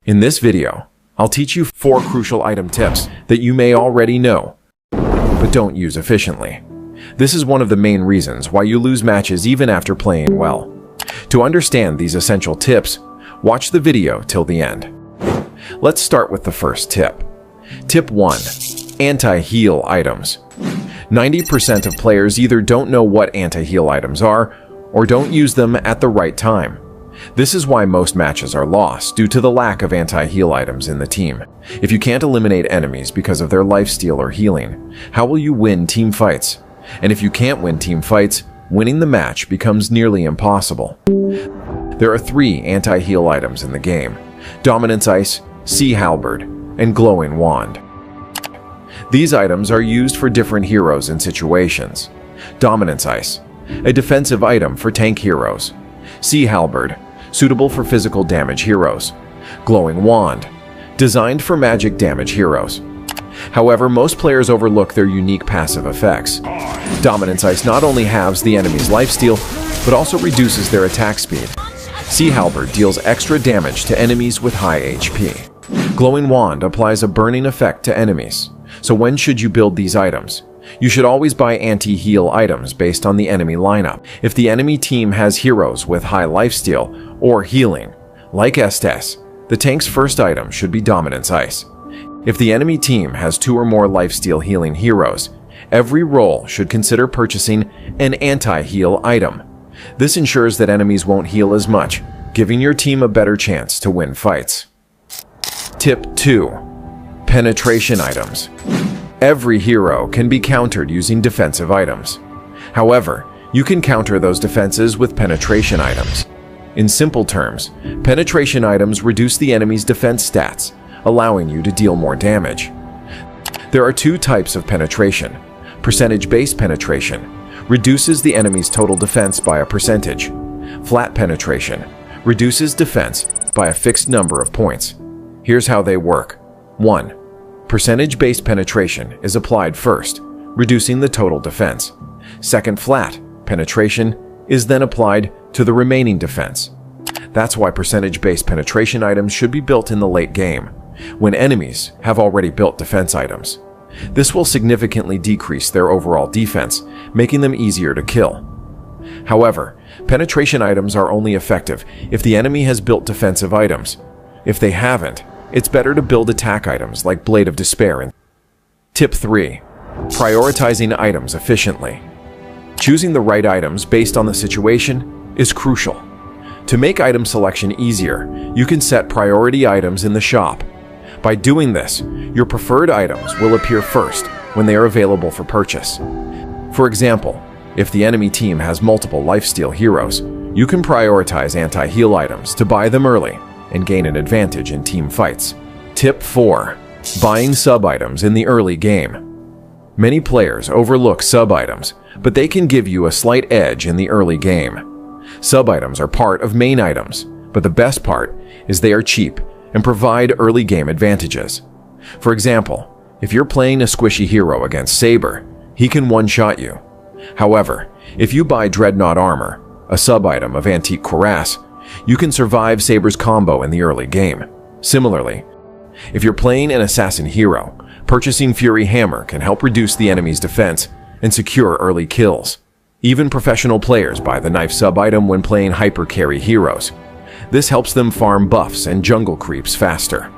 In this video, I'll teach you 4 crucial item tips that you may already know, but don't use efficiently. This is one of the main reasons why you lose matches even after playing well. To understand these essential tips, watch the video till the end. Let's start with the first tip. Tip 1. Anti-heal items. 90% of players either don't know what anti-heal items are or don't use them at the right time. This is why most matches are lost due to the lack of anti-heal items in the team. If you can't eliminate enemies because of their lifesteal or healing, how will you win team fights? And if you can't win team fights, winning the match becomes nearly impossible. There are 3 anti-heal items in the game: Dominance Ice, Sea Halberd, and Glowing Wand. These items are used for different heroes and situations. Dominance Ice, a defensive item for tank heroes. Sea Halberd, suitable for physical damage heroes. Glowing Wand, designed for magic damage heroes. However, most players overlook their unique passive effects. Dominance Ice not only halves the enemy's lifesteal, but also reduces their attack speed. Sea Halberd deals extra damage to enemies with high HP. Glowing Wand applies a burning effect to enemies. So when should you build these items? You should always buy anti-heal items based on the enemy lineup. If the enemy team has heroes with high lifesteal or healing, like Estes, the tank's first item should be Dominance Ice. If the enemy team has 2 or more lifesteal healing heroes, every role should consider purchasing an anti-heal item. This ensures that enemies won't heal as much, giving your team a better chance to win fights. Tip 2. Penetration items. Every hero can be countered using defensive items. However, you can counter those defenses with penetration items. In simple terms, penetration items reduce the enemy's defense stats, allowing you to deal more damage. There are 2 types of penetration. Percentage-based penetration reduces the enemy's total defense by a percentage. Flat penetration reduces defense by a fixed number of points. Here's how they work. 1. Percentage-based penetration is applied first, reducing the total defense. Second, flat penetration is then applied to the remaining defense. That's why percentage-based penetration items should be built in the late game, when enemies have already built defense items. This will significantly decrease their overall defense, making them easier to kill. However, penetration items are only effective if the enemy has built defensive items. If they haven't, it's better to build attack items like Blade of Despair. Tip 3. Prioritizing items efficiently. Choosing the right items based on the situation is crucial. To make item selection easier, you can set priority items in the shop. By doing this, your preferred items will appear first when they are available for purchase. For example, if the enemy team has multiple lifesteal heroes, you can prioritize anti-heal items to buy them early and gain an advantage in team fights. Tip 4. Buying sub-items in the early game. Many players overlook sub-items, but they can give you a slight edge in the early game. Sub-items are part of main items, but the best part is they are cheap and provide early game advantages. For example, if you're playing a squishy hero against Saber, he can one-shot you. However, if you buy Dreadnought Armor, a sub-item of Antique Cuirass, you can survive Saber's combo in the early game. Similarly, if you're playing an assassin hero, purchasing Fury Hammer can help reduce the enemy's defense and secure early kills. Even professional players buy the knife sub-item when playing hyper carry heroes. This helps them farm buffs and jungle creeps faster.